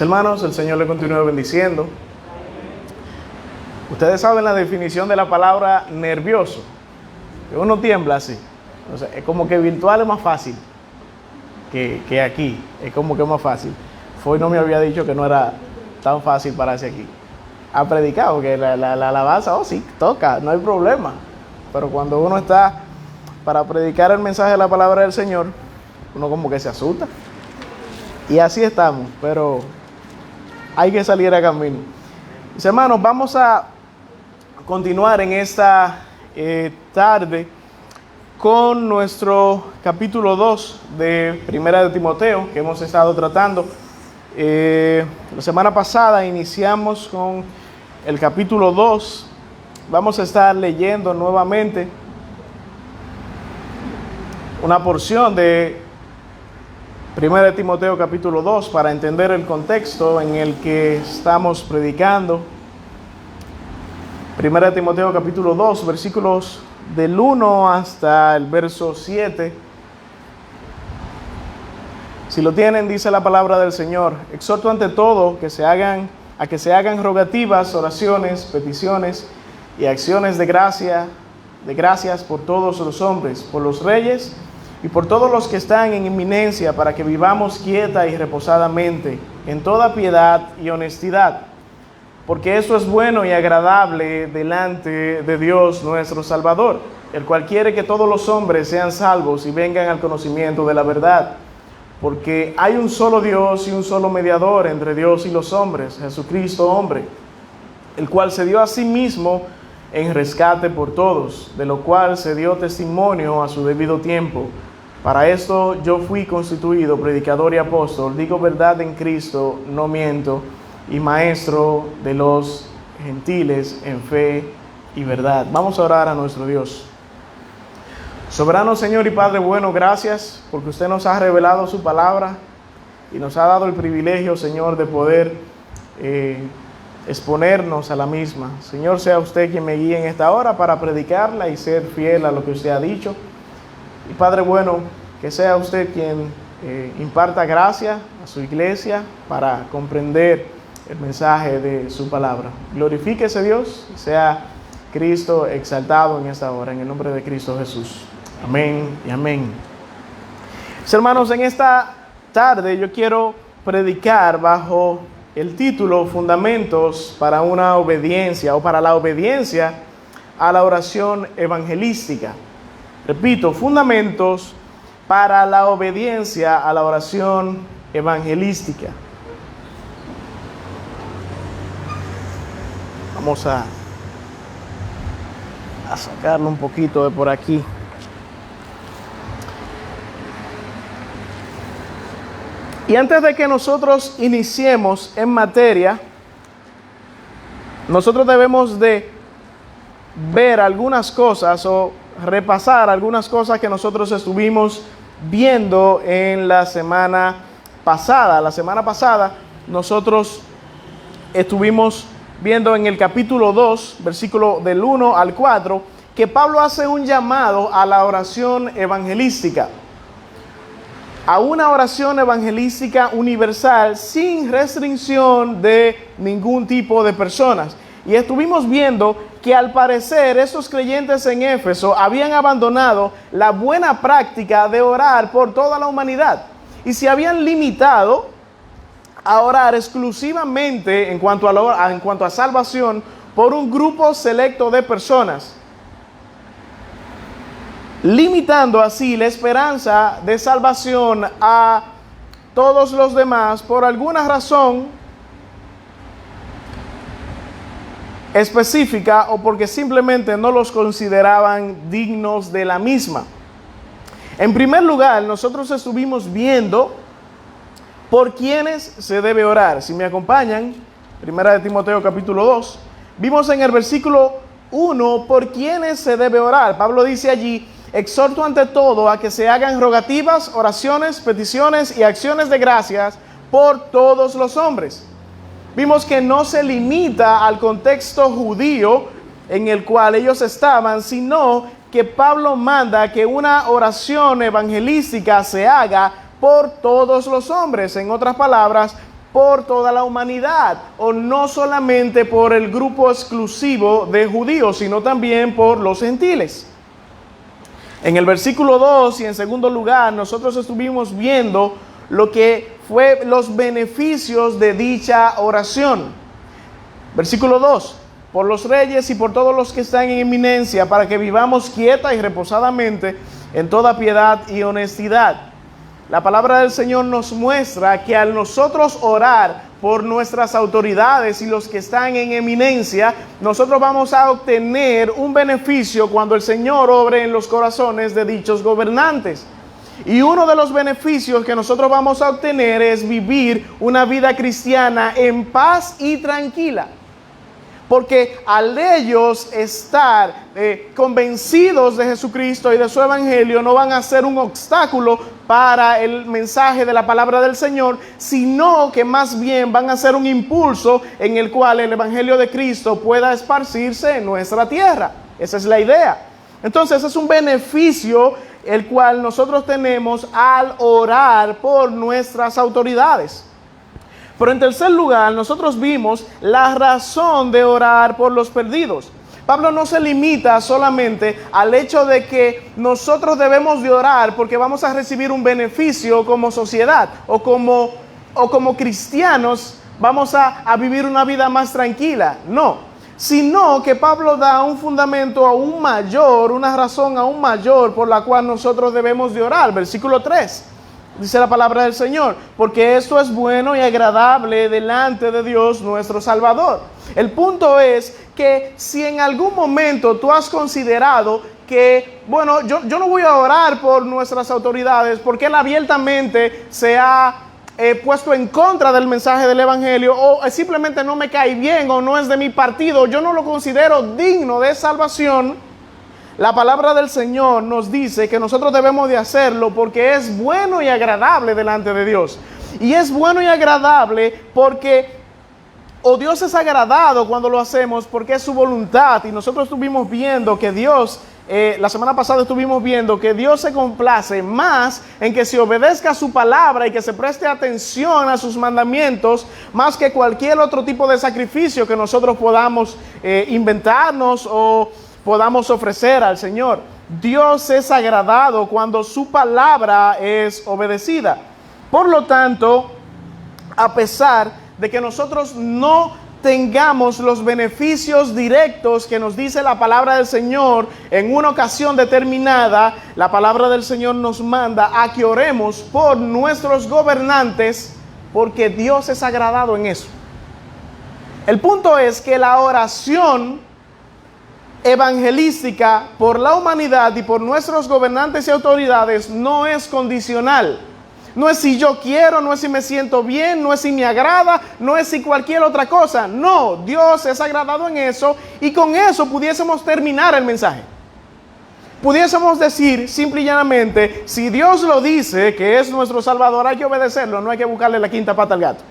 Mis hermanos, el Señor le continúe bendiciendo. Ustedes saben la definición de la palabra nervioso, que uno tiembla así. O sea, es como que virtual es más fácil que aquí, es como que es más fácil. Foy no me había dicho que no era tan fácil pararse aquí a predicar, porque la alabanza, sí, toca, no hay problema. Pero cuando uno está para predicar el mensaje de la palabra del Señor, uno como que se asusta. Y así estamos, pero hay que salir a camino. Mis hermanos, vamos a continuar en esta tarde con nuestro capítulo 2 de Primera de Timoteo, que hemos estado tratando. La semana pasada iniciamos con el capítulo 2. Vamos a estar leyendo nuevamente una porción de Primera de Timoteo capítulo 2 para entender el contexto en el que estamos predicando. Primera de Timoteo capítulo 2, versículos del 1 hasta el verso 7. Si lo tienen, dice la palabra del Señor: exhorto ante todo que se hagan rogativas, oraciones, peticiones y acciones de gracias por todos los hombres, por los reyes y por todos los que están en inminencia, para que vivamos quieta y reposadamente en toda piedad y honestidad, porque eso es bueno y agradable delante de Dios nuestro Salvador, el cual quiere que todos los hombres sean salvos y vengan al conocimiento de la verdad. Porque hay un solo Dios y un solo mediador entre Dios y los hombres, Jesucristo hombre, el cual se dio a sí mismo en rescate por todos, de lo cual se dio testimonio a su debido tiempo. Para esto yo fui constituido predicador y apóstol, digo verdad en Cristo, no miento, y maestro de los gentiles en fe y verdad. Vamos a orar a nuestro Dios. Soberano Señor y Padre bueno, gracias porque usted nos ha revelado su palabra y nos ha dado el privilegio, Señor, de poder exponernos a la misma. Señor, sea usted quien me guíe en esta hora para predicarla y ser fiel a lo que usted ha dicho. Y Padre bueno, que sea usted quien imparta gracia a su iglesia para comprender el mensaje de su palabra. Glorifíquese Dios, sea Cristo exaltado en esta hora, en el nombre de Cristo Jesús. Amén y amén. Mis hermanos, en esta tarde yo quiero predicar bajo el título Fundamentos para una obediencia, o para la obediencia a la oración evangelística. Repito, fundamentos para la obediencia a la oración evangelística. Vamos a sacarlo un poquito de por aquí. Y antes de que nosotros iniciemos en materia, nosotros debemos de ver algunas cosas o repasar algunas cosas que nosotros estuvimos viendo en la semana pasada. La semana pasada nosotros estuvimos viendo en el capítulo 2, versículo del 1 al 4, que Pablo hace un llamado a la oración evangelística. A una oración evangelística universal sin restricción de ningún tipo de personas. Y estuvimos viendo que al parecer estos creyentes en Éfeso habían abandonado la buena práctica de orar por toda la humanidad y se habían limitado a orar exclusivamente en cuanto a salvación por un grupo selecto de personas, limitando así la esperanza de salvación a todos los demás por alguna razón específica o porque simplemente no los consideraban dignos de la misma. En primer lugar, nosotros estuvimos viendo por quiénes se debe orar. Si me acompañan, Primera de Timoteo capítulo 2, vimos en el versículo 1 por quiénes se debe orar. Pablo dice allí: exhorto ante todo a que se hagan rogativas, oraciones, peticiones y acciones de gracias por todos los hombres. Vimos que no se limita al contexto judío en el cual ellos estaban, sino que Pablo manda que una oración evangelística se haga por todos los hombres. En otras palabras, por toda la humanidad, o no solamente por el grupo exclusivo de judíos, sino también por los gentiles. En el versículo 2 y en segundo lugar, nosotros estuvimos viendo lo que fue los beneficios de dicha oración. Versículo 2: por los reyes y por todos los que están en eminencia, para que vivamos quieta y reposadamente en toda piedad y honestidad. La palabra del Señor nos muestra que al nosotros orar por nuestras autoridades y los que están en eminencia, nosotros vamos a obtener un beneficio cuando el Señor obre en los corazones de dichos gobernantes. Y uno de los beneficios que nosotros vamos a obtener es vivir una vida cristiana en paz y tranquila. Porque al ellos estar convencidos de Jesucristo y de su evangelio, no van a ser un obstáculo para el mensaje de la palabra del Señor, sino que más bien van a ser un impulso en el cual el evangelio de Cristo pueda esparcirse en nuestra tierra. Esa es la idea. Entonces es un beneficio el cual nosotros tenemos al orar por nuestras autoridades. Pero en tercer lugar, nosotros vimos la razón de orar por los perdidos. Pablo no se limita solamente al hecho de que nosotros debemos de orar porque vamos a recibir un beneficio como sociedad o como cristianos vamos a vivir una vida más tranquila. No, sino que Pablo da un fundamento aún mayor, una razón aún mayor por la cual nosotros debemos de orar. Versículo 3. Dice la palabra del Señor: porque esto es bueno y agradable delante de Dios nuestro Salvador. El punto es que si en algún momento tú has considerado que, bueno, yo no voy a orar por nuestras autoridades porque él abiertamente se ha puesto en contra del mensaje del evangelio, o simplemente no me cae bien, o no es de mi partido, yo no lo considero digno de salvación. La palabra del Señor nos dice que nosotros debemos de hacerlo porque es bueno y agradable delante de Dios. Y es bueno y agradable porque, Dios es agradado cuando lo hacemos porque es su voluntad. Y nosotros estuvimos viendo que Dios, la semana pasada estuvimos viendo que Dios se complace más en que se obedezca a su palabra y que se preste atención a sus mandamientos, más que cualquier otro tipo de sacrificio que nosotros podamos inventarnos o podamos ofrecer al Señor. Dios es agradado cuando su palabra es obedecida. Por lo tanto, a pesar de que nosotros no tengamos los beneficios directos que nos dice la palabra del Señor en una ocasión determinada, la palabra del Señor nos manda a que oremos por nuestros gobernantes, porque Dios es agradado en eso. El punto es que la oración evangelística por la humanidad y por nuestros gobernantes y autoridades no es condicional. No es si yo quiero, no es si me siento bien, no es si me agrada, no es si cualquier otra cosa. No, Dios es agradado en eso, y con eso pudiésemos terminar el mensaje. Pudiésemos decir simple y llanamente: si Dios lo dice que es nuestro Salvador, hay que obedecerlo, no hay que buscarle la quinta pata al gato.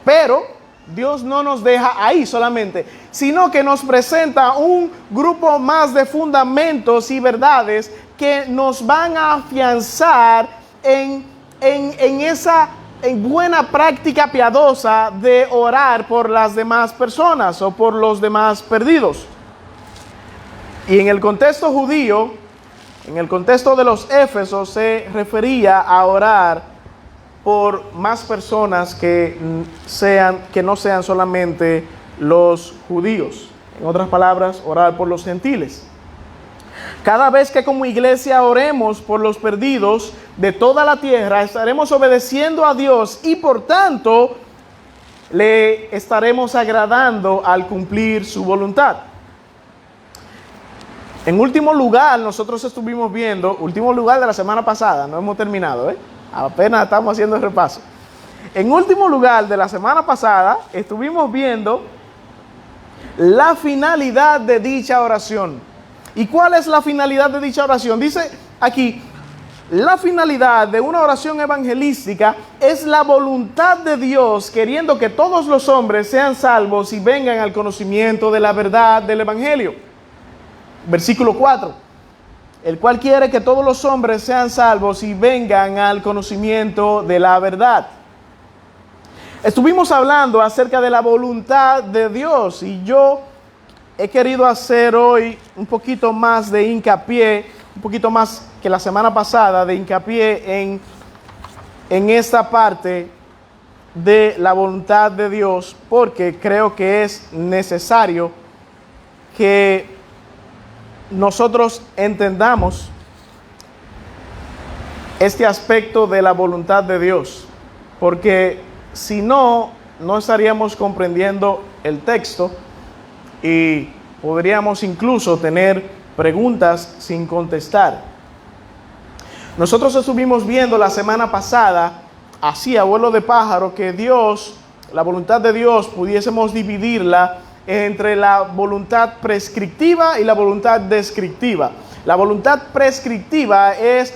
Pero Dios no nos deja ahí solamente, sino que nos presenta un grupo más de fundamentos y verdades que nos van a afianzar en esa buena práctica piadosa de orar por las demás personas o por los demás perdidos. Y en el contexto judío, en el contexto de los Éfesos, se refería a orar por más personas que no sean solamente los judíos. En otras palabras, orar por los gentiles. Cada vez que como iglesia oremos por los perdidos de toda la tierra, estaremos obedeciendo a Dios y por tanto le estaremos agradando al cumplir su voluntad. En último lugar, nosotros estuvimos viendo, último lugar de la semana pasada, no hemos terminado, apenas estamos haciendo el repaso. En último lugar de la semana pasada, estuvimos viendo la finalidad de dicha oración. ¿Y cuál es la finalidad de dicha oración? Dice aquí: la finalidad de una oración evangelística es la voluntad de Dios queriendo que todos los hombres sean salvos y vengan al conocimiento de la verdad del evangelio. Versículo 4. El cual quiere que todos los hombres sean salvos y vengan al conocimiento de la verdad. Estuvimos hablando acerca de la voluntad de Dios y yo he querido hacer hoy un poquito más de hincapié, un poquito más que la semana pasada, de hincapié en esta parte de la voluntad de Dios, porque creo que es necesario que nosotros entendamos este aspecto de la voluntad de Dios, porque si no, no estaríamos comprendiendo el texto y podríamos incluso tener preguntas sin contestar. Nosotros estuvimos viendo la semana pasada, así a vuelo de pájaro, que Dios, la voluntad de Dios, pudiésemos dividirla entre la voluntad prescriptiva y la voluntad descriptiva. La voluntad prescriptiva es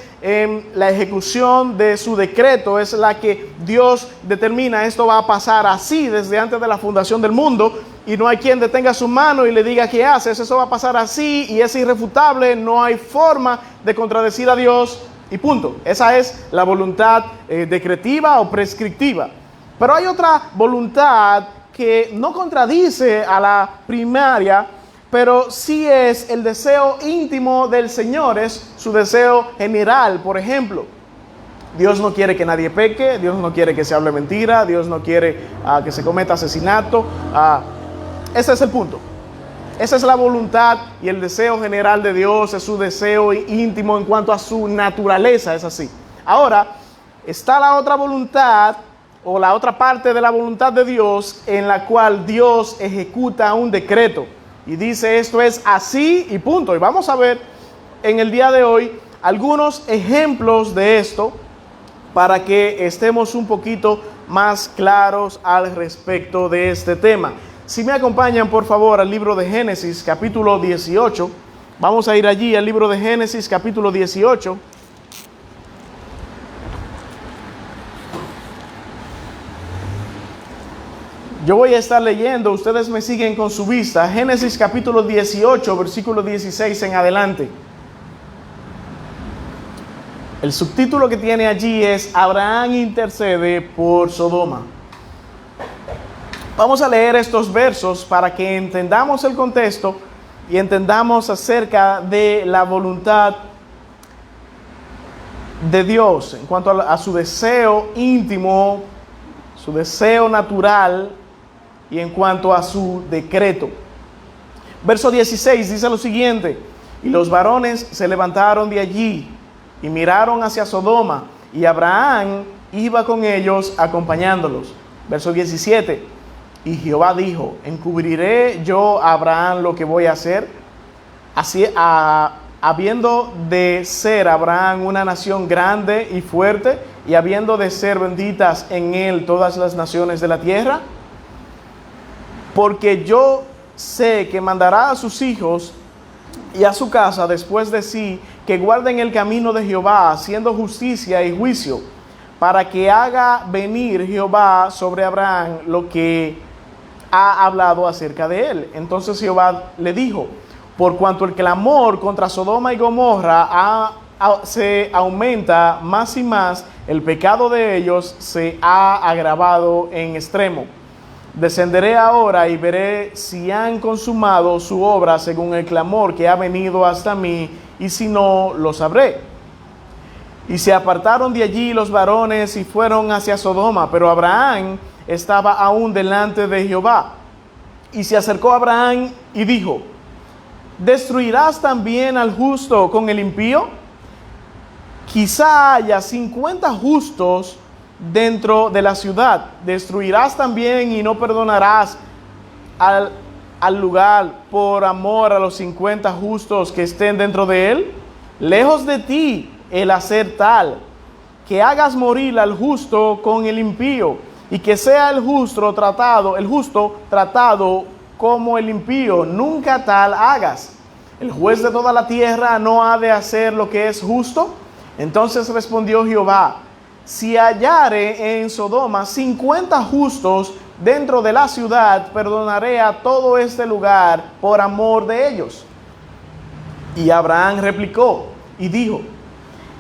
la ejecución de su decreto, es la que Dios determina, esto va a pasar así desde antes de la fundación del mundo, y no hay quien detenga su mano y le diga qué haces, eso va a pasar así y es irrefutable, no hay forma de contradecir a Dios y punto. Esa es la voluntad decretiva o prescriptiva. Pero hay otra voluntad que no contradice a la primaria, pero sí es el deseo íntimo del Señor, es su deseo general. Por ejemplo, Dios no quiere que nadie peque, Dios no quiere que se hable mentira, Dios no quiere que se cometa asesinato. Ese es el punto. Esa es la voluntad y el deseo general de Dios, es su deseo íntimo en cuanto a su naturaleza, es así. Ahora, está la otra voluntad o la otra parte de la voluntad de Dios en la cual Dios ejecuta un decreto y dice esto es así y punto. Y vamos a ver en el día de hoy algunos ejemplos de esto para que estemos un poquito más claros al respecto de este tema. Si me acompañan por favor al libro de Génesis capítulo 18, vamos a ir allí al libro de Génesis capítulo 18. Yo voy a estar leyendo, ustedes me siguen con su vista, Génesis capítulo 18, versículo 16 en adelante. El subtítulo que tiene allí es Abraham intercede por Sodoma. Vamos a leer estos versos para que entendamos el contexto y entendamos acerca de la voluntad de Dios en cuanto a su deseo íntimo, su deseo natural y en cuanto a su decreto. Verso 16 dice lo siguiente: y los varones se levantaron de allí y miraron hacia Sodoma, y Abraham iba con ellos acompañándolos. Verso 17: y Jehová dijo, ¿encubriré yo a Abraham lo que voy a hacer? Así, habiendo de ser Abraham una nación grande y fuerte, y habiendo de ser benditas en él todas las naciones de la tierra, porque yo sé que mandará a sus hijos y a su casa después de sí, que guarden el camino de Jehová, haciendo justicia y juicio, para que haga venir Jehová sobre Abraham lo que ha hablado acerca de él. Entonces Jehová le dijo, por cuanto el clamor contra Sodoma y Gomorra se aumenta más y más, el pecado de ellos se ha agravado en extremo. Descenderé ahora y veré si han consumado su obra según el clamor que ha venido hasta mí, y si no, lo sabré. Y se apartaron de allí los varones y fueron hacia Sodoma, pero Abraham estaba aún delante de Jehová. Y se acercó a Abraham y dijo, ¿destruirás también al justo con el impío? Quizá haya 50 justos dentro de la ciudad. ¿Destruirás también y no perdonarás al lugar por amor a los 50 justos que estén dentro de él? Lejos de ti el hacer tal, que hagas morir al justo con el impío, y que sea el justo tratado como el impío. Nunca tal hagas. ¿El juez de toda la tierra no ha de hacer lo que es justo? Entonces respondió Jehová, si hallare en Sodoma 50 justos dentro de la ciudad, perdonaré a todo este lugar por amor de ellos. Y Abraham replicó y dijo,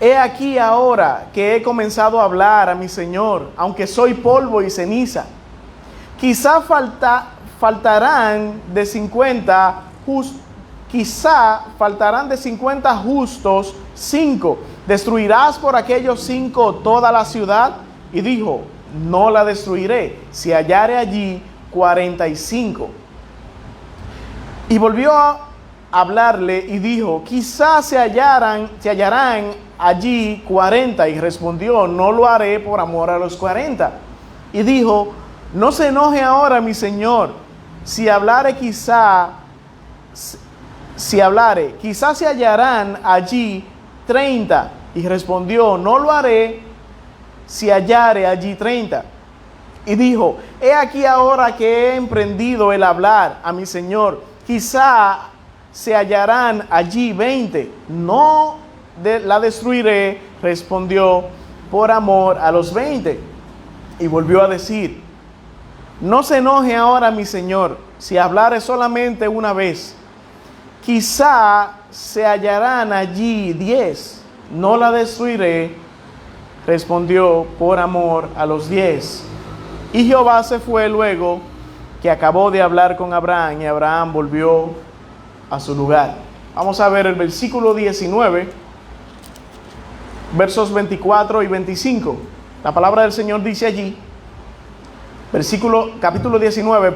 he aquí ahora que he comenzado a hablar a mi Señor, aunque soy polvo y ceniza. Quizá faltarán de 50 justos 5. ¿Destruirás por aquellos 5 toda la ciudad? Y dijo, no la destruiré, si hallare allí 45. Y volvió a hablarle y dijo, quizás se hallarán allí 40. Y respondió, no lo haré por amor a los 40. Y dijo, no se enoje ahora mi señor, si hablare quizás se hallarán allí 30. Y respondió, no lo haré si hallare allí 30. Y dijo, he aquí ahora que he emprendido el hablar a mi señor, quizá se hallarán allí 20. No la destruiré, respondió, por amor a los 20. Y volvió a decir, no se enoje ahora mi señor, si hablare solamente una vez. Quizá se hallarán allí 10. No la destruiré, respondió, por amor a los 10. Y Jehová se fue luego que acabó de hablar con Abraham, y Abraham volvió a su lugar. Vamos a ver el versículo 19, versos 24 y 25. La palabra del Señor dice allí, capítulo 19,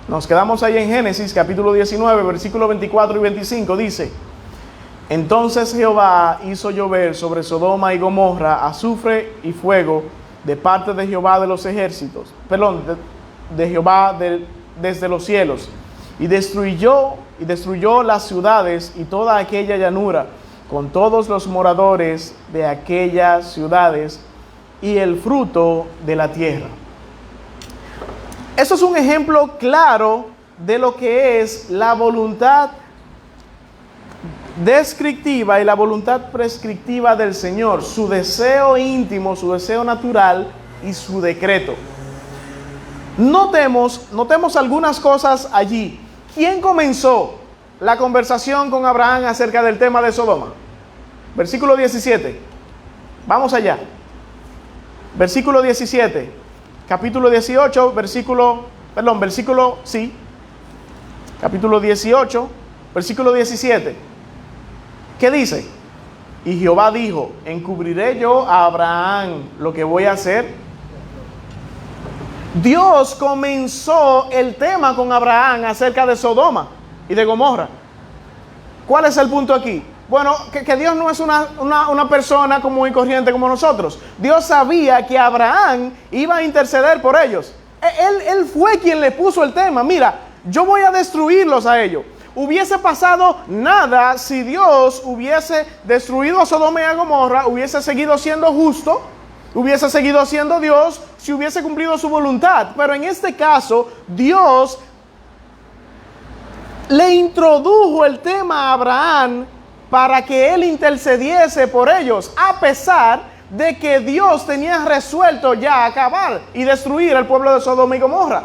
nos quedamos ahí en Génesis, capítulo 19, versículo 24 y 25, dice, entonces Jehová hizo llover sobre Sodoma y Gomorra azufre y fuego de parte de Jehová de los ejércitos, de Jehová desde los cielos, y destruyó las ciudades y toda aquella llanura, con todos los moradores de aquellas ciudades y el fruto de la tierra. Eso es un ejemplo claro de lo que es la voluntad descriptiva y la voluntad prescriptiva del Señor, su deseo íntimo, su deseo natural y su decreto. Notemos algunas cosas allí. ¿Quién comenzó la conversación con Abraham acerca del tema de Sodoma? Versículo 17. Vamos allá. Versículo 17. Capítulo 18, capítulo 18, versículo 17. ¿Qué dice? Y Jehová dijo, ¿encubriré yo a Abraham lo que voy a hacer? Dios comenzó el tema con Abraham acerca de Sodoma y de Gomorra. ¿Cuál es el punto aquí? Bueno, que Dios no es una persona común y corriente como nosotros. Dios sabía que Abraham iba a interceder por ellos. Él fue quien le puso el tema. Mira, yo voy a destruirlos a ellos. Hubiese pasado nada si Dios hubiese destruido a Sodoma y a Gomorra, hubiese seguido siendo justo, hubiese seguido siendo Dios, si hubiese cumplido su voluntad. Pero en este caso, Dios le introdujo el tema a Abraham para que él intercediese por ellos, a pesar de que Dios tenía resuelto ya acabar y destruir el pueblo de Sodoma y Gomorra.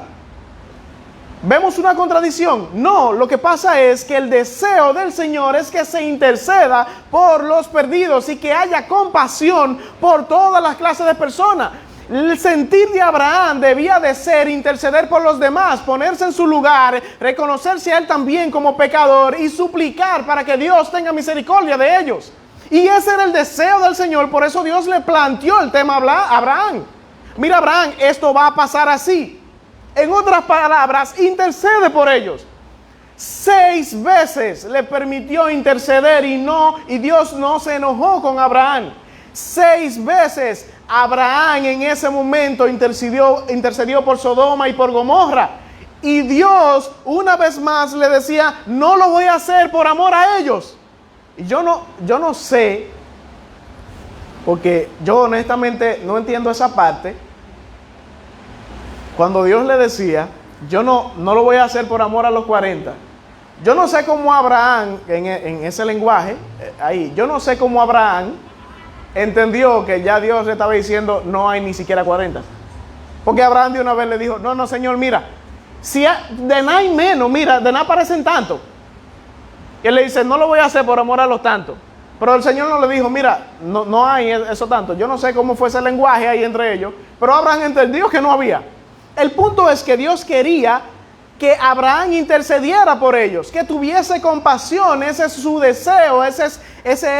¿Vemos una contradicción? No, lo que pasa es que el deseo del Señor es que se interceda por los perdidos y que haya compasión por todas las clases de personas. El sentir de Abraham debía de ser interceder por los demás, ponerse en su lugar, reconocerse a él también como pecador y suplicar para que Dios tenga misericordia de ellos. Y ese era el deseo del Señor, por eso Dios le planteó el tema a Abraham. Mira, Abraham, esto va a pasar así. En otras palabras, intercede por ellos. 6 veces le permitió interceder y Dios no se enojó con Abraham. 6 veces Abraham en ese momento intercedió por Sodoma y por Gomorra. Y Dios una vez más le decía, no lo voy a hacer por amor a ellos. Y yo no sé, porque yo honestamente no entiendo esa parte. Cuando Dios le decía, yo no lo voy a hacer por amor a los 40. Yo no sé cómo Abraham, en ese lenguaje, yo no sé cómo Abraham entendió que ya Dios le estaba diciendo, no hay ni siquiera 40. Porque Abraham de una vez le dijo, no, Señor, mira, si de nada hay menos, mira, de nada parecen tanto. Y él le dice, no lo voy a hacer por amor a los tantos. Pero el Señor no le dijo, mira, no hay eso tanto. Yo no sé cómo fue ese lenguaje ahí entre ellos, pero Abraham entendió que no había. El punto es que Dios quería que Abraham intercediera por ellos, que tuviese compasión. Ese es su deseo, esa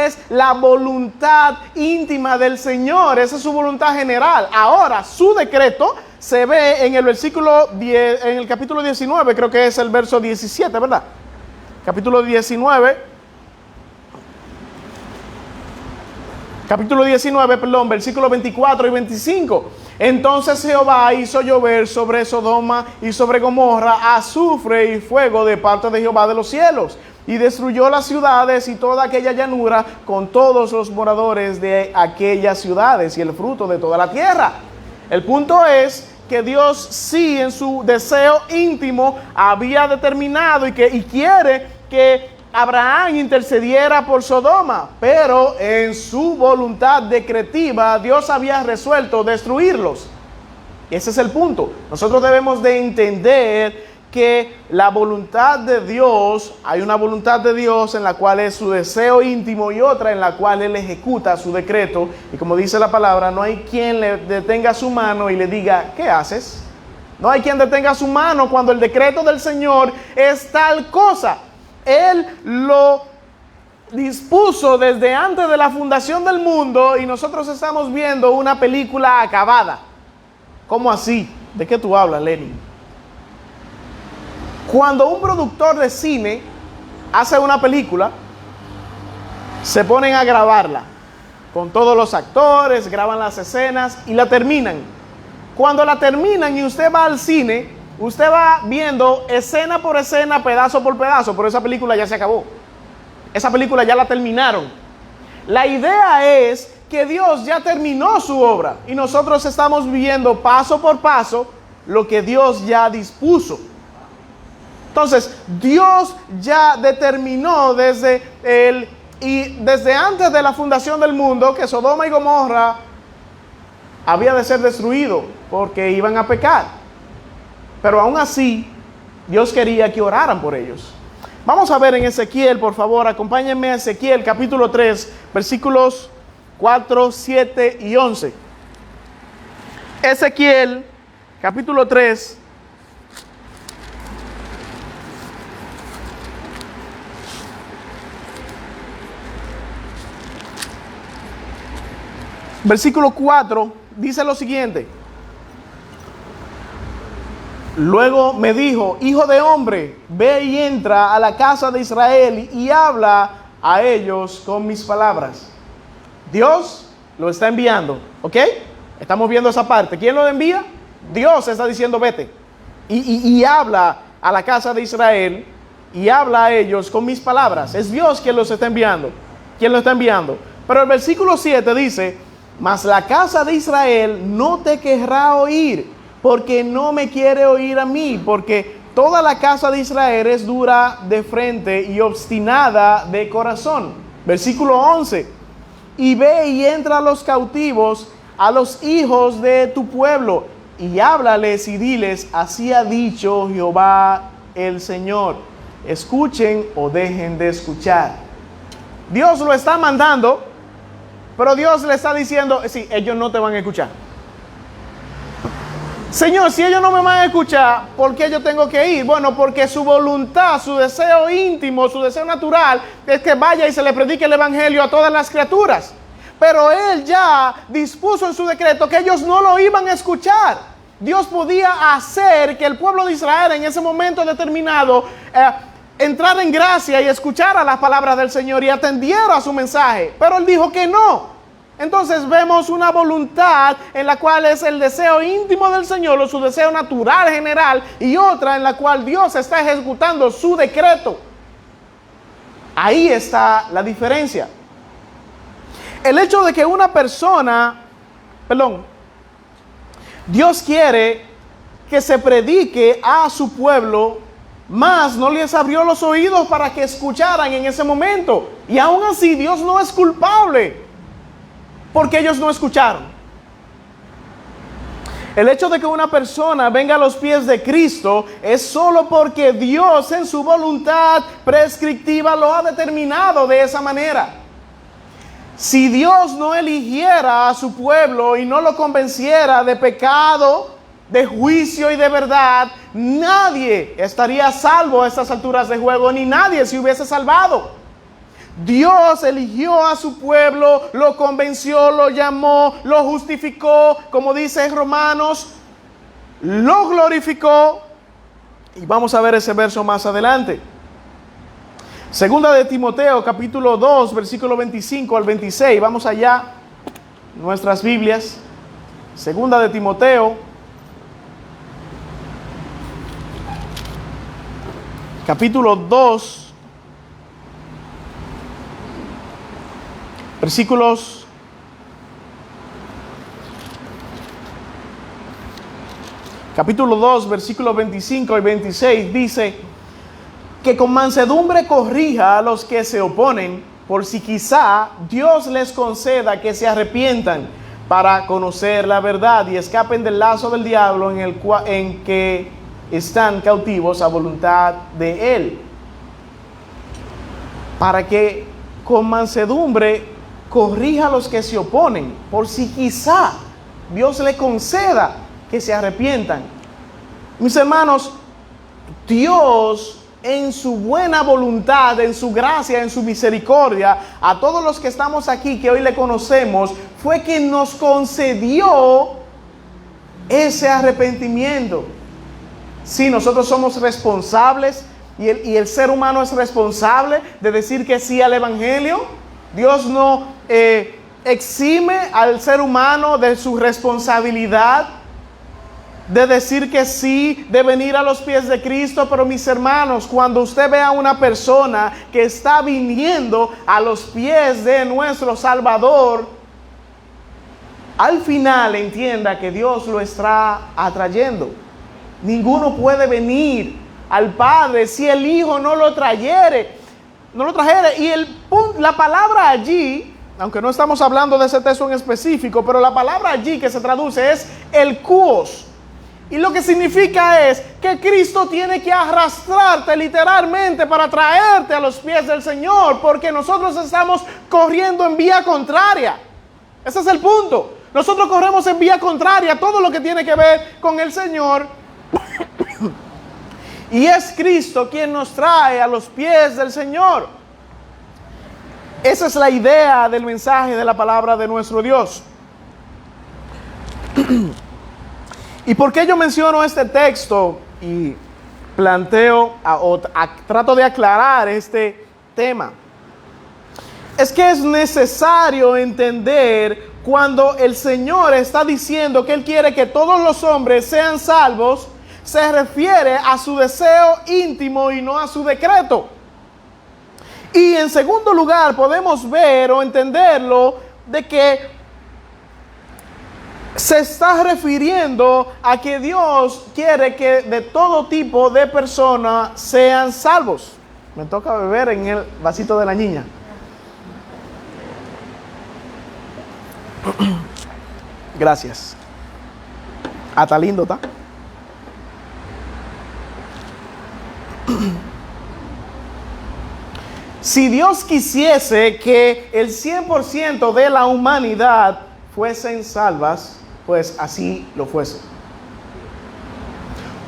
es la voluntad íntima del Señor, esa es su voluntad general. Ahora, su decreto se ve en el versículo 10, en el capítulo 19, creo que es el verso 17, ¿verdad? Capítulo 19, versículos 24 y 25. Entonces Jehová hizo llover sobre Sodoma y sobre Gomorra azufre y fuego de parte de Jehová de los cielos, y destruyó las ciudades y toda aquella llanura con todos los moradores de aquellas ciudades y el fruto de toda la tierra. El punto es que Dios sí, en su deseo íntimo, había determinado y quiere que Abraham intercediera por Sodoma, pero en su voluntad decretiva Dios había resuelto destruirlos. Ese es el punto. Nosotros debemos de entender que la voluntad de Dios, hay una voluntad de Dios en la cual es su deseo íntimo y otra en la cual Él ejecuta su decreto. Y como dice la palabra, no hay quien le detenga su mano y le diga, ¿qué haces? No hay quien detenga su mano cuando el decreto del Señor es tal cosa. Él lo dispuso desde antes de la fundación del mundo y nosotros estamos viendo una película acabada. ¿Cómo así? ¿De qué tú hablas, Lenny? Cuando un productor de cine hace una película, se ponen a grabarla con todos los actores, graban las escenas y la terminan. Cuando la terminan y usted va al cine, usted va viendo escena por escena, pedazo por pedazo, pero esa película ya se acabó. Esa película ya la terminaron. La idea es que Dios ya terminó su obra y nosotros estamos viviendo paso por paso lo que Dios ya dispuso. Entonces, Dios ya determinó desde antes de la fundación del mundo que Sodoma y Gomorra había de ser destruido porque iban a pecar. Pero aún así, Dios quería que oraran por ellos. Vamos a ver en Ezequiel, por favor, acompáñenme a Ezequiel, capítulo 3, versículos 4, 7 y 11. Ezequiel, capítulo 3. Versículo 4 dice lo siguiente. Luego me dijo, hijo de hombre, ve y entra a la casa de Israel y habla a ellos con mis palabras. Dios lo está enviando, ¿ok? Estamos viendo esa parte. ¿Quién lo envía? Dios está diciendo vete. Y habla a la casa de Israel y habla a ellos con mis palabras. Es Dios quien los está enviando. ¿Quién lo está enviando? Pero el versículo 7 dice, mas la casa de Israel no te querrá oír, porque no me quiere oír a mí, porque toda la casa de Israel es dura de frente y obstinada de corazón. Versículo 11. Y ve y entra a los cautivos, a los hijos de tu pueblo, y háblales y diles, así ha dicho Jehová el Señor. Escuchen o dejen de escuchar. Dios lo está mandando, pero Dios le está diciendo, sí, ellos no te van a escuchar. Señor, si ellos no me van a escuchar, ¿por qué yo tengo que ir? Bueno, porque su voluntad, su deseo íntimo, su deseo natural es que vaya y se le predique el evangelio a todas las criaturas. Pero Él ya dispuso en su decreto que ellos no lo iban a escuchar. Dios podía hacer que el pueblo de Israel en ese momento determinado entrara en gracia y escuchara las palabras del Señor y atendiera a su mensaje. Pero Él dijo que no. Entonces vemos una voluntad en la cual es el deseo íntimo del Señor o su deseo natural general, y otra en la cual Dios está ejecutando su decreto. Ahí está la diferencia. El hecho de que una persona, Dios quiere que se predique a su pueblo, mas no les abrió los oídos para que escucharan en ese momento. Y aún así Dios no es culpable, porque ellos no escucharon. El hecho de que una persona venga a los pies de Cristo es solo porque Dios en su voluntad prescriptiva lo ha determinado de esa manera. Si Dios no eligiera a su pueblo y no lo convenciera de pecado, de juicio y de verdad, nadie estaría salvo a estas alturas de juego, ni nadie se hubiese salvado. Dios eligió a su pueblo, lo convenció, lo llamó, lo justificó, como dice Romanos, lo glorificó. Y vamos a ver ese verso más adelante. Segunda de Timoteo, capítulo 2, versículo 25 al 26. Vamos allá, nuestras Biblias. Segunda de Timoteo, capítulo 2, versículos 25 y 26 dice: que con mansedumbre corrija a los que se oponen, por si quizá Dios les conceda que se arrepientan para conocer la verdad y escapen del lazo del diablo en que están cautivos a voluntad de él. Para que con mansedumbre corrija a los que se oponen, por si quizá Dios le conceda que se arrepientan. Mis hermanos, Dios en su buena voluntad, en su gracia, en su misericordia, a todos los que estamos aquí, que hoy le conocemos, fue quien nos concedió ese arrepentimiento. Sí, nosotros somos responsables y el ser humano es responsable de decir que sí al Evangelio. Dios no exime al ser humano de su responsabilidad de decir que sí, de venir a los pies de Cristo. Pero mis hermanos, cuando usted ve a una persona que está viniendo a los pies de nuestro Salvador, al final entienda que Dios lo está atrayendo. Ninguno puede venir al Padre si el Hijo no lo trajere. Y la palabra allí, aunque no estamos hablando de ese texto en específico, pero la palabra allí que se traduce es el kuos. Y lo que significa es que Cristo tiene que arrastrarte literalmente para traerte a los pies del Señor, porque nosotros estamos corriendo en vía contraria. Ese es el punto. Nosotros corremos en vía contraria, todo lo que tiene que ver con el Señor. Y es Cristo quien nos trae a los pies del Señor. Esa es la idea del mensaje de la palabra de nuestro Dios. ¿Y por qué yo menciono este texto y planteo trato de aclarar este tema? Es que es necesario entender cuando el Señor está diciendo que Él quiere que todos los hombres sean salvos, se refiere a su deseo íntimo y no a su decreto. Y en segundo lugar podemos ver o entenderlo de que se está refiriendo a que Dios quiere que de todo tipo de personas sean salvos. Me toca beber en el vasito de la niña. Gracias. Está lindo, ¿está? Si Dios quisiese que el 100% de la humanidad fuesen salvas, pues así lo fuese.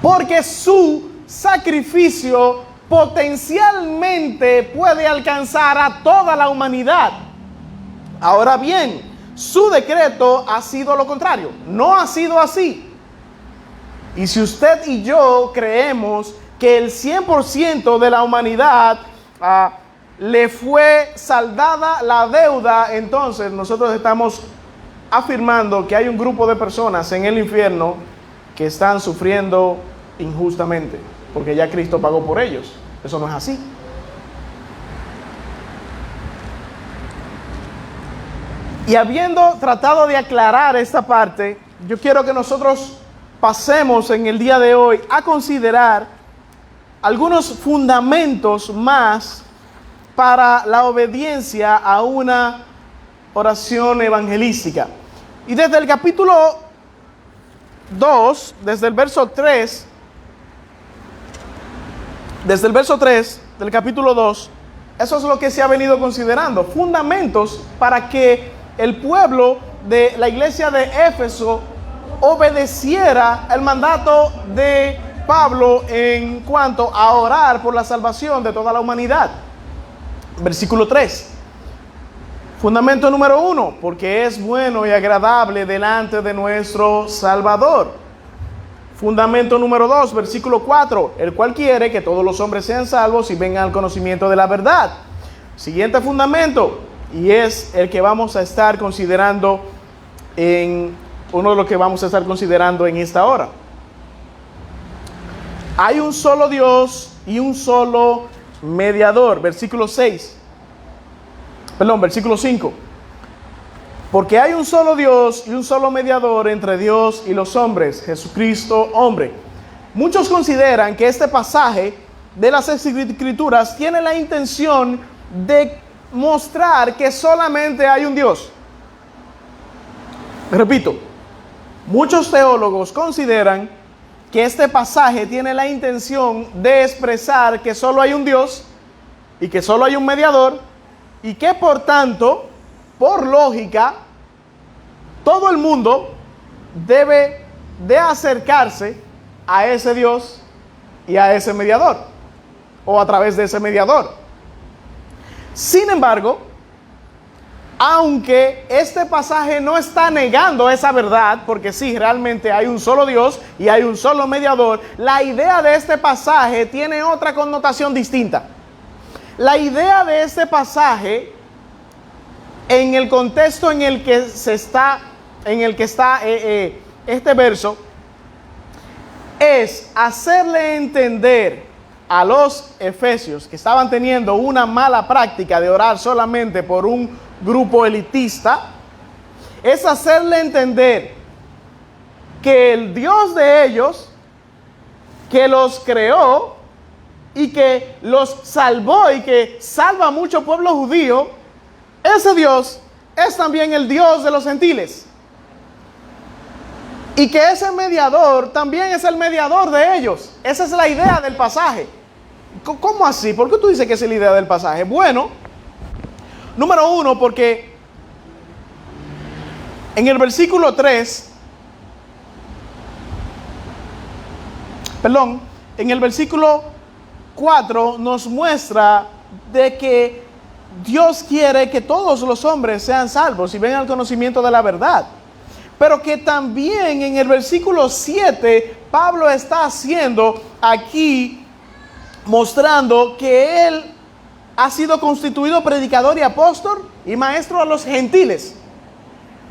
Porque su sacrificio potencialmente puede alcanzar a toda la humanidad. Ahora bien, su decreto ha sido lo contrario, no ha sido así. Y si usted y yo creemos que el 100% de la humanidad le fue saldada la deuda, entonces nosotros estamos afirmando que hay un grupo de personas en el infierno que están sufriendo injustamente, porque ya Cristo pagó por ellos. Eso no es así. Y habiendo tratado de aclarar esta parte, yo quiero que nosotros pasemos en el día de hoy a considerar algunos fundamentos más para la obediencia a una oración evangelística. Y desde el capítulo 2, desde el verso 3 del capítulo 2, Eso es lo que se ha venido considerando, fundamentos para que el pueblo de la iglesia de Éfeso obedeciera el mandato de Pablo en cuanto a orar por la salvación de toda la humanidad. Versículo 3. Fundamento número 1, porque es bueno y agradable delante de nuestro Salvador. Fundamento número 2, versículo 4, el cual quiere que todos los hombres sean salvos y vengan al conocimiento de la verdad. Siguiente fundamento, y es el que vamos a estar considerando uno de los que vamos a estar considerando en esta hora. Hay un solo Dios y un solo mediador. Versículo 5. Porque hay un solo Dios y un solo mediador entre Dios y los hombres, Jesucristo hombre. Muchos consideran que este pasaje de las Escrituras tiene la intención de mostrar que solamente hay un Dios. Repito, muchos teólogos consideran que este pasaje tiene la intención de expresar que solo hay un Dios y que solo hay un mediador y que por tanto, por lógica, todo el mundo debe de acercarse a ese Dios y a ese mediador, o a través de ese mediador. Sin embargo, aunque este pasaje no está negando esa verdad, porque sí, realmente hay un solo Dios y hay un solo mediador, la idea de este pasaje tiene otra connotación distinta. La idea de este pasaje, en el contexto en el que está este verso, es hacerle entender a los efesios que estaban teniendo una mala práctica de orar solamente por un grupo elitista, es hacerle entender que el Dios de ellos, que los creó y que los salvó y que salva a mucho pueblo judío, ese Dios es también el Dios de los gentiles. Y que ese mediador también es el mediador de ellos. Esa es la idea del pasaje. ¿Cómo así? ¿Por qué tú dices que esa es la idea del pasaje? Bueno, número 1, porque en el versículo 3, en el versículo 4 nos muestra de que Dios quiere que todos los hombres sean salvos y vengan al conocimiento de la verdad. Pero que también en el versículo 7, Pablo está haciendo aquí, mostrando que él ha sido constituido predicador y apóstol y maestro a los gentiles.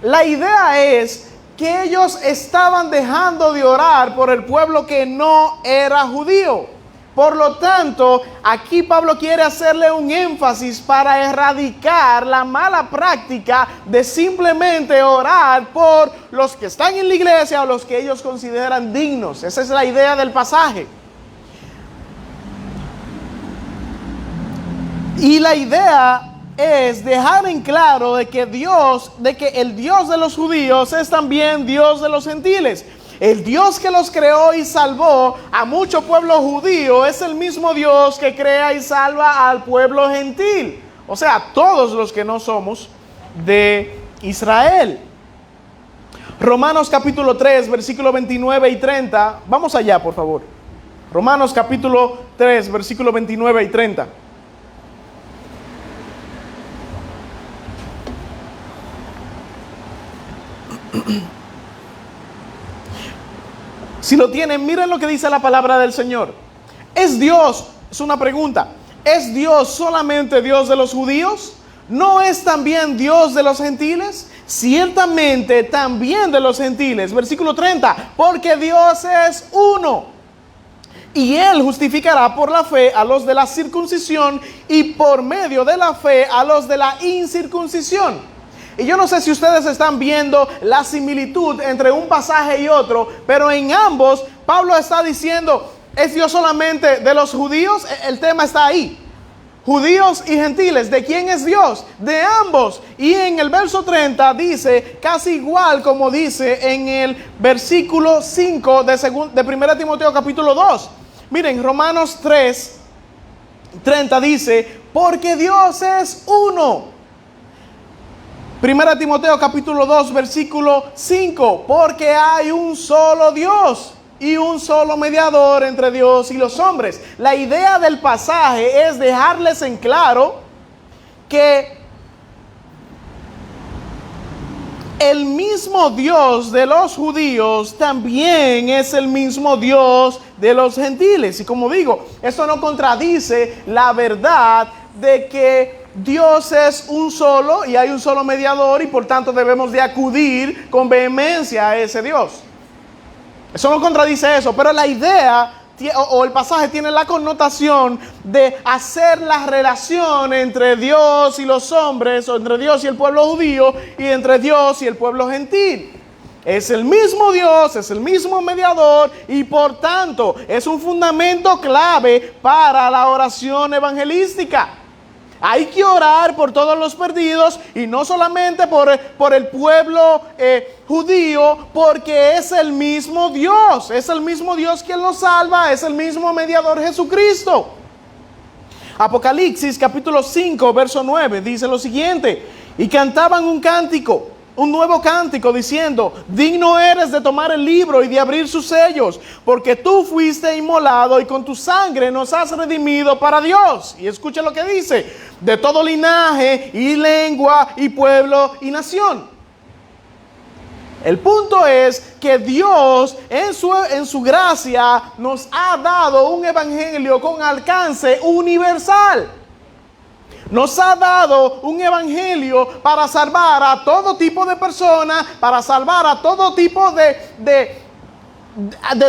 La idea es que ellos estaban dejando de orar por el pueblo que no era judío. Por lo tanto, aquí Pablo quiere hacerle un énfasis para erradicar la mala práctica de simplemente orar por los que están en la iglesia o los que ellos consideran dignos. Esa es la idea del pasaje. Y la idea es dejar en claro de que el Dios de los judíos es también Dios de los gentiles. El Dios que los creó y salvó a mucho pueblo judío es el mismo Dios que crea y salva al pueblo gentil. O sea, todos los que no somos de Israel. Romanos capítulo 3, versículo 29 y 30. Vamos allá, por favor. Romanos capítulo 3, versículo 29 y 30. Si lo tienen, miren lo que dice la palabra del Señor. ¿Es Dios? Es una pregunta. ¿Es Dios solamente Dios de los judíos? ¿No es también Dios de los gentiles? Ciertamente también de los gentiles. Versículo 30. Porque Dios es uno. Y Él justificará por la fe a los de la circuncisión y por medio de la fe a los de la incircuncisión. Y yo no sé si ustedes están viendo la similitud entre un pasaje y otro, pero en ambos Pablo está diciendo, ¿es Dios solamente de los judíos? El tema está ahí. Judíos y gentiles, ¿de quién es Dios? De ambos. Y en el verso 30 dice, casi igual como dice en el versículo 5 de 1 Timoteo capítulo 2. Miren, Romanos 3, 30 dice, porque Dios es uno. Primera Timoteo capítulo 2 versículo 5, porque hay un solo Dios y un solo mediador entre Dios y los hombres. La idea del pasaje es dejarles en claro que el mismo Dios de los judíos también es el mismo Dios de los gentiles. Y como digo, esto no contradice la verdad de que Dios es un solo y hay un solo mediador y por tanto debemos de acudir con vehemencia a ese Dios. Eso no contradice eso, pero la idea o el pasaje tiene la connotación de hacer la relación entre Dios y los hombres, o entre Dios y el pueblo judío, y entre Dios y el pueblo gentil. Es el mismo Dios, es el mismo mediador, y por tanto es un fundamento clave para la oración evangelística. Hay que orar por todos los perdidos y no solamente por el pueblo judío, porque es el mismo Dios quien los salva, es el mismo mediador Jesucristo. Apocalipsis capítulo 5 verso 9 dice lo siguiente: y cantaban un nuevo cántico diciendo: digno eres de tomar el libro y de abrir sus sellos, porque tú fuiste inmolado y con tu sangre nos has redimido para Dios. Y escucha lo que dice: de todo linaje y lengua y pueblo y nación. El punto es que Dios en su gracia nos ha dado un evangelio con alcance universal. Nos ha dado un evangelio para salvar a todo tipo de personas, para salvar a todo tipo de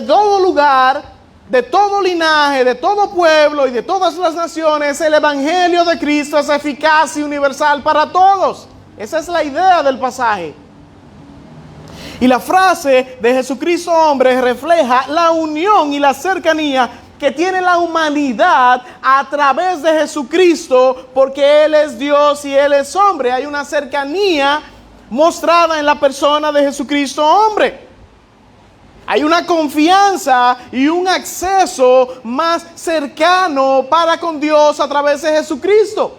todo lugar, de todo linaje, de todo pueblo y de todas las naciones. El evangelio de Cristo es eficaz y universal para todos. Esa es la idea del pasaje. Y la frase de Jesucristo hombre refleja la unión y la cercanía que tiene la humanidad a través de Jesucristo, porque Él es Dios y Él es hombre. Hay una cercanía mostrada en la persona de Jesucristo hombre. Hay una confianza y un acceso más cercano para con Dios a través de Jesucristo.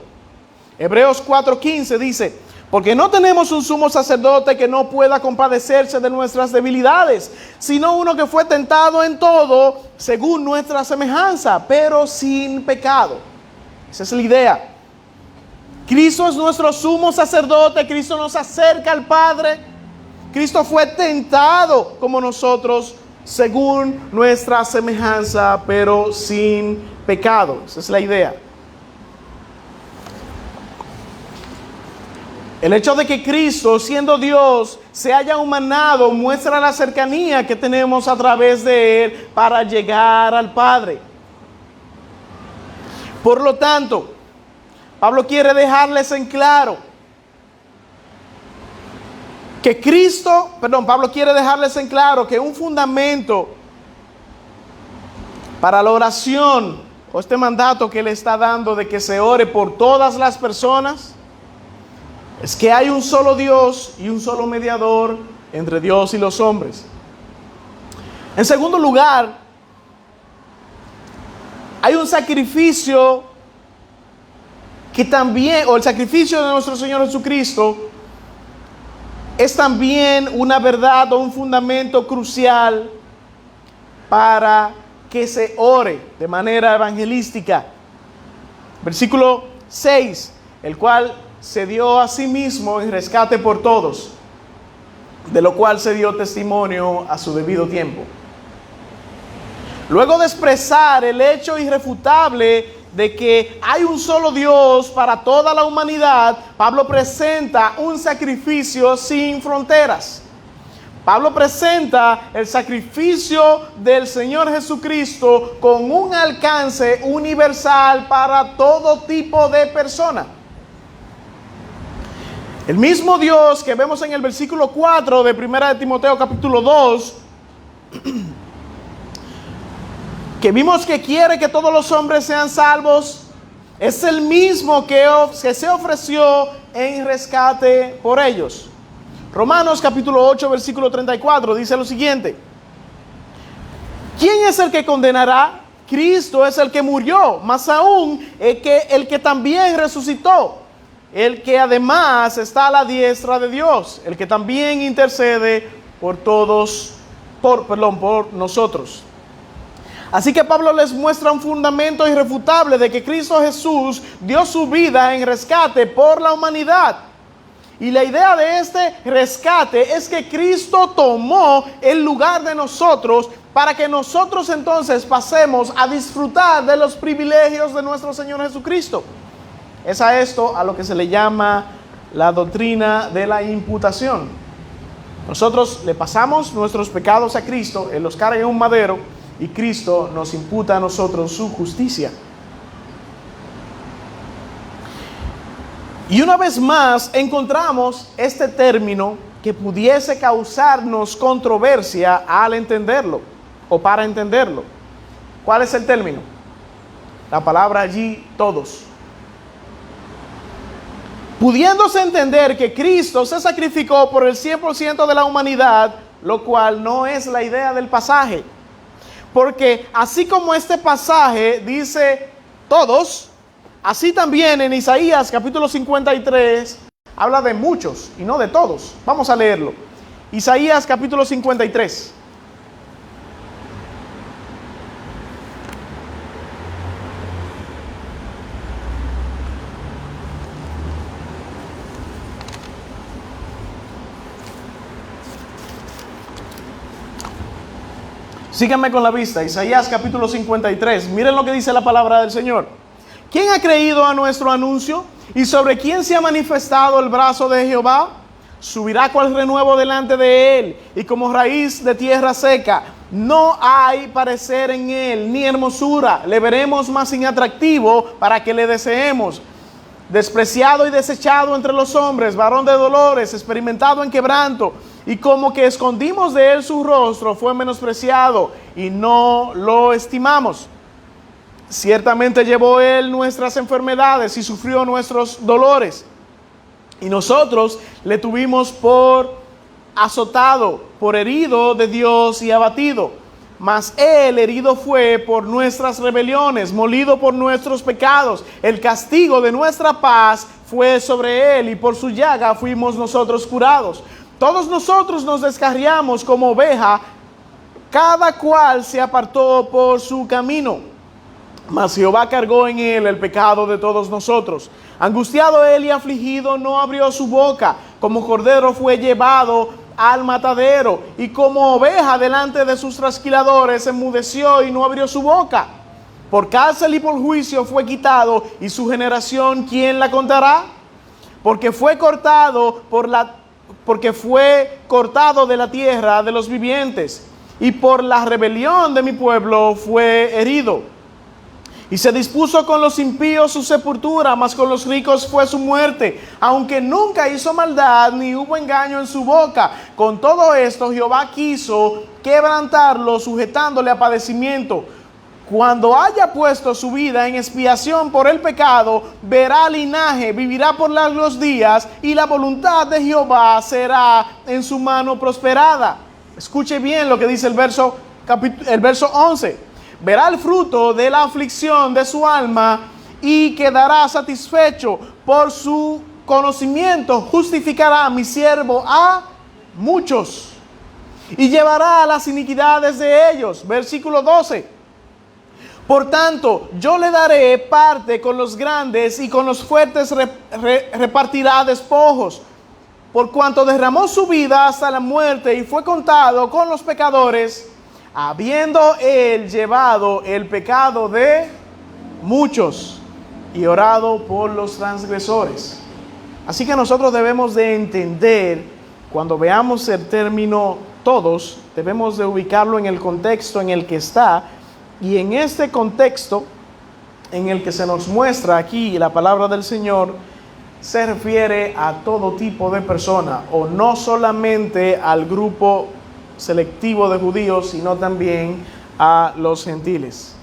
Hebreos 4:15 dice: porque no tenemos un sumo sacerdote que no pueda compadecerse de nuestras debilidades, sino uno que fue tentado en todo según nuestra semejanza, pero sin pecado. Esa es la idea. Cristo es nuestro sumo sacerdote. Cristo nos acerca al Padre. Cristo fue tentado como nosotros según nuestra semejanza, pero sin pecado. Esa es la idea. El hecho de que Cristo, siendo Dios, se haya humanado, muestra la cercanía que tenemos a través de Él para llegar al Padre. Por lo tanto, Pablo quiere dejarles en claro que Pablo quiere dejarles en claro que un fundamento para la oración, o este mandato que Él está dando de que se ore por todas las personas, es que hay un solo Dios y un solo mediador entre Dios y los hombres. En segundo lugar, hay un sacrificio que también, o el sacrificio de nuestro Señor Jesucristo, es también una verdad o un fundamento crucial para que se ore de manera evangelística. Versículo 6, el cual se dio a sí mismo en rescate por todos, de lo cual se dio testimonio a su debido tiempo. Luego de expresar el hecho irrefutable de que hay un solo Dios para toda la humanidad, Pablo presenta un sacrificio sin fronteras. Pablo presenta el sacrificio del Señor Jesucristo con un alcance universal para todo tipo de personas. El mismo Dios que vemos en el versículo 4 de 1 Timoteo capítulo 2, que vimos que quiere que todos los hombres sean salvos, es el mismo que se ofreció en rescate por ellos. Romanos capítulo 8 versículo 34 dice lo siguiente: ¿quién es el que condenará? Cristo es el que murió, más aún el que también resucitó, el que además está a la diestra de Dios, el que también intercede por nosotros. Así que Pablo les muestra un fundamento irrefutable de que Cristo Jesús dio su vida en rescate por la humanidad. Y la idea de este rescate es que Cristo tomó el lugar de nosotros para que nosotros entonces pasemos a disfrutar de los privilegios de nuestro Señor Jesucristo. Es a esto a lo que se le llama la doctrina de la imputación. Nosotros le pasamos nuestros pecados a Cristo, Él los carga en un madero y Cristo nos imputa a nosotros su justicia. Y una vez más encontramos este término que pudiese causarnos controversia al entenderlo o para entenderlo. ¿Cuál es el término? La palabra allí, todos. Pudiéndose entender que Cristo se sacrificó por el 100% de la humanidad, lo cual no es la idea del pasaje. Porque así como este pasaje dice todos, así también en Isaías capítulo 53 habla de muchos y no de todos. Vamos a leerlo. Isaías capítulo 53. Síganme con la vista, Isaías capítulo 53. Miren lo que dice la palabra del Señor. ¿Quién ha creído a nuestro anuncio? ¿Y sobre quién se ha manifestado el brazo de Jehová? Subirá cual renuevo delante de él, y como raíz de tierra seca. No hay parecer en él, ni hermosura. Le veremos más inatractivo para que le deseemos. Despreciado y desechado entre los hombres, varón de dolores, experimentado en quebranto, y como que escondimos de él su rostro, fue menospreciado y no lo estimamos. Ciertamente llevó él nuestras enfermedades y sufrió nuestros dolores. Y nosotros le tuvimos por azotado, por herido de Dios y abatido. Mas él herido fue por nuestras rebeliones, molido por nuestros pecados. El castigo de nuestra paz fue sobre él, y por su llaga fuimos nosotros curados. Todos nosotros nos descarriamos como oveja, cada cual se apartó por su camino. Mas Jehová cargó en él el pecado de todos nosotros. Angustiado él y afligido, no abrió su boca. Como cordero fue llevado al matadero, y como oveja delante de sus trasquiladores enmudeció y no abrió su boca. Por cárcel y por juicio fue quitado, y su generación, ¿quién la contará? Porque fue cortado de la tierra de los vivientes, y por la rebelión de mi pueblo fue herido. Y se dispuso con los impíos su sepultura, mas con los ricos fue su muerte, aunque nunca hizo maldad, ni hubo engaño en su boca. Con todo esto Jehová quiso quebrantarlo, sujetándole a padecimiento. Cuando haya puesto su vida en expiación por el pecado, verá linaje, vivirá por largos días, y la voluntad de Jehová será en su mano prosperada. Escuche bien lo que dice el verso 11. Verá el fruto de la aflicción de su alma y quedará satisfecho. Por su conocimiento justificará a mi siervo a muchos y llevará las iniquidades de ellos. Versículo 12. Por tanto, yo le daré parte con los grandes, y con los fuertes repartirá despojos. Por cuanto derramó su vida hasta la muerte y fue contado con los pecadores, habiendo él llevado el pecado de muchos y orado por los transgresores. Así que nosotros debemos de entender, cuando veamos el término todos, debemos de ubicarlo en el contexto en el que está, y en este contexto en el que se nos muestra aquí la palabra del Señor, se refiere a todo tipo de persona, o no solamente al grupo selectivo de judíos, sino también a los gentiles.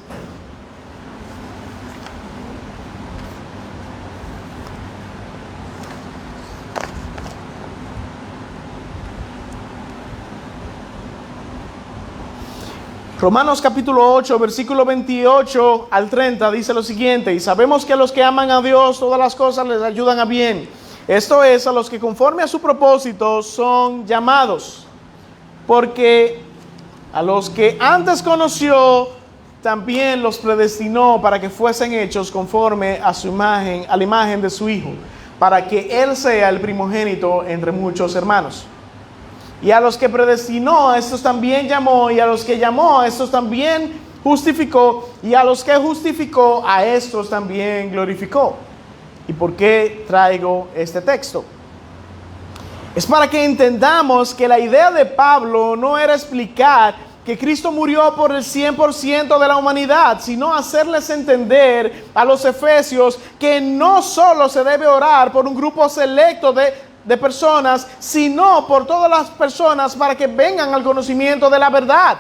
Romanos capítulo 8, versículo 28 al 30 dice lo siguiente: y sabemos que a los que aman a Dios todas las cosas les ayudan a bien. Esto es, a los que conforme a su propósito son llamados. Porque a los que antes conoció, también los predestinó para que fuesen hechos conforme a su imagen, a la imagen de su Hijo, para que Él sea el primogénito entre muchos hermanos. Y a los que predestinó, a estos también llamó, y a los que llamó, a estos también justificó, y a los que justificó, a estos también glorificó. ¿Y por qué traigo este texto? Es para que entendamos que la idea de Pablo no era explicar que Cristo murió por el 100% de la humanidad, sino hacerles entender a los efesios que no solo se debe orar por un grupo selecto de personas, sino por todas las personas para que vengan al conocimiento de la verdad.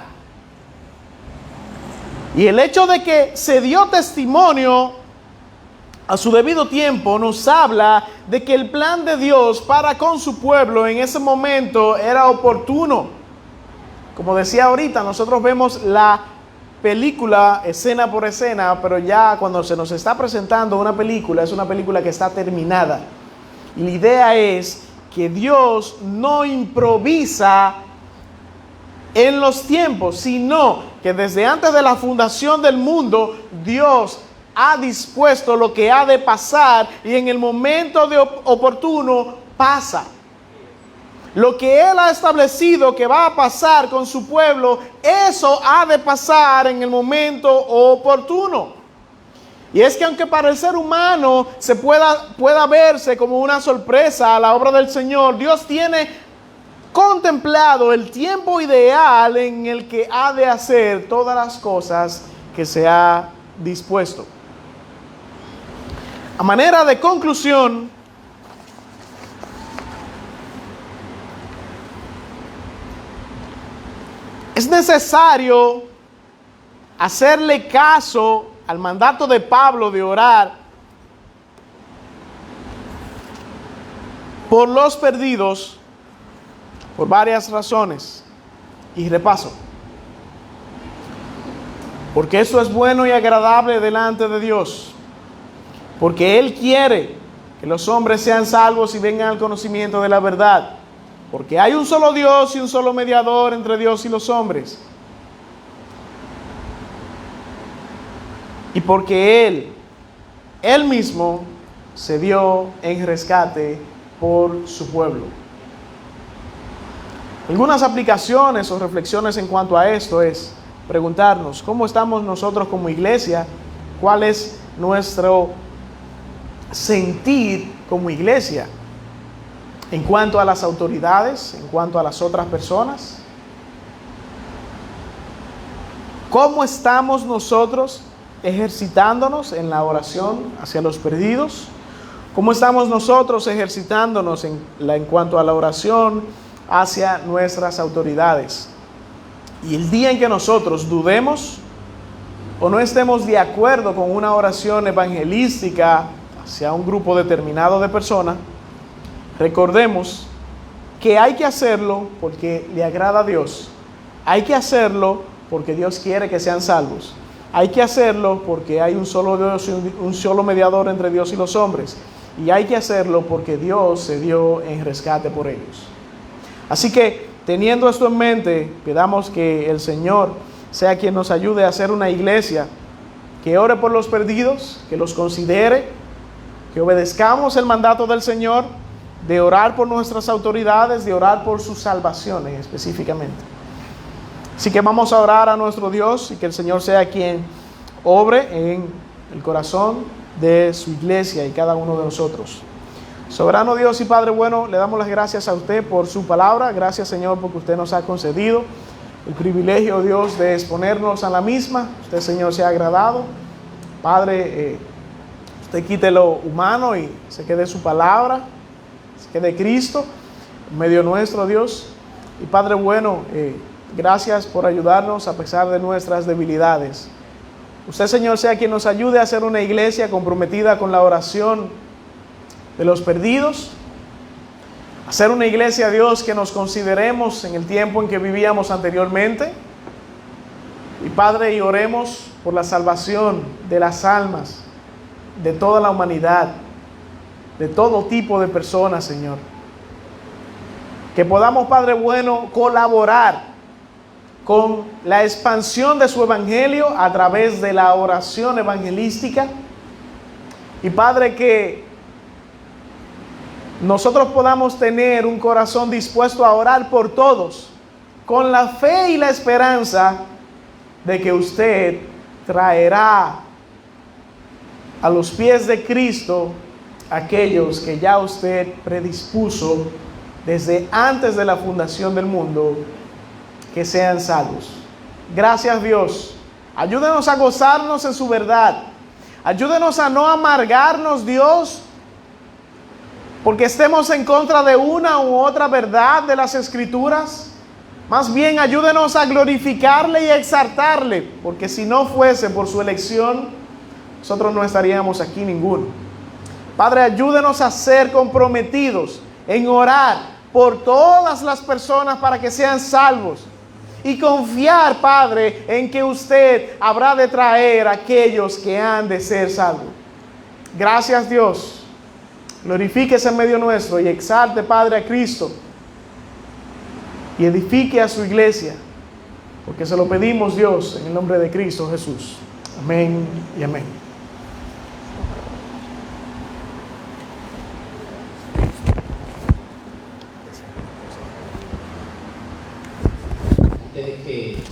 Y el hecho de que se dio testimonio a su debido tiempo nos habla de que el plan de Dios para con su pueblo en ese momento era oportuno. Como decía ahorita, nosotros vemos la película escena por escena, pero ya cuando se nos está presentando una película, es una película que está terminada. Y la idea es que Dios no improvisa en los tiempos, sino que desde antes de la fundación del mundo, Dios ha dispuesto lo que ha de pasar y en el momento oportuno pasa. Lo que Él ha establecido que va a pasar con su pueblo, eso ha de pasar en el momento oportuno. Y es que aunque para el ser humano se pueda verse como una sorpresa a la obra del Señor, Dios tiene contemplado el tiempo ideal en el que ha de hacer todas las cosas que se ha dispuesto. A manera de conclusión, es necesario hacerle caso al mandato de Pablo de orar por los perdidos por varias razones. Y repaso. Porque eso es bueno y agradable delante de Dios. Porque Él quiere que los hombres sean salvos y vengan al conocimiento de la verdad. Porque hay un solo Dios y un solo mediador entre Dios y los hombres. Y porque Él mismo se dio en rescate por su pueblo. Algunas aplicaciones o reflexiones en cuanto a esto es preguntarnos cómo estamos nosotros como iglesia, cuál es nuestro sentir como iglesia en cuanto a las autoridades, en cuanto a las otras personas. ¿Cómo estamos nosotros ejercitándonos en la oración hacia los perdidos? ¿Cómo estamos nosotros ejercitándonos en cuanto a la oración hacia nuestras autoridades? Y el día en que nosotros dudemos o no estemos de acuerdo con una oración evangelística hacia un grupo determinado de personas, recordemos que hay que hacerlo porque le agrada a Dios. Hay que hacerlo porque Dios quiere que sean salvos. Hay que hacerlo porque hay un solo Dios y un solo mediador entre Dios y los hombres. Y hay que hacerlo porque Dios se dio en rescate por ellos. Así que, teniendo esto en mente, pidamos que el Señor sea quien nos ayude a hacer una iglesia que ore por los perdidos, que los considere, que obedezcamos el mandato del Señor de orar por nuestras autoridades, de orar por sus salvaciones específicamente. Así que vamos a orar a nuestro Dios y que el Señor sea quien obre en el corazón de su iglesia y cada uno de nosotros. Soberano Dios y Padre bueno, le damos las gracias a usted por su palabra. Gracias, Señor, porque usted nos ha concedido el privilegio, Dios, de exponernos a la misma. Usted, Señor, se ha agradado. Padre, usted quite lo humano y se quede su palabra, se quede Cristo en medio nuestro, Dios. Y Padre bueno, gracias por ayudarnos a pesar de nuestras debilidades. Usted, Señor, sea quien nos ayude a ser una iglesia comprometida con la oración de los perdidos, a ser una iglesia, Dios, que nos consideremos en el tiempo en que vivíamos anteriormente, Y Padre, y oremos por la salvación de las almas, de toda la humanidad, de todo tipo de personas, Señor. Que podamos, Padre bueno, colaborar con la expansión de su evangelio a través de la oración evangelística. Y Padre, que nosotros podamos tener un corazón dispuesto a orar por todos, con la fe y la esperanza de que usted traerá a los pies de Cristo aquellos que ya usted predispuso desde antes de la fundación del mundo, que sean salvos. Gracias, Dios. Ayúdenos a gozarnos en su verdad. Ayúdenos a no amargarnos, Dios, porque estemos en contra de una u otra verdad de las Escrituras. Más bien, ayúdenos a glorificarle y a exaltarle, porque si no fuese por su elección, nosotros no estaríamos aquí ninguno. Padre, ayúdenos a ser comprometidos en orar por todas las personas para que sean salvos y confiar, Padre, en que usted habrá de traer a aquellos que han de ser salvos. Gracias, Dios. Glorifíquese en medio nuestro y exalte, Padre, a Cristo y edifique a su iglesia, porque se lo pedimos, Dios, en el nombre de Cristo Jesús. Amén y amén. Antes de que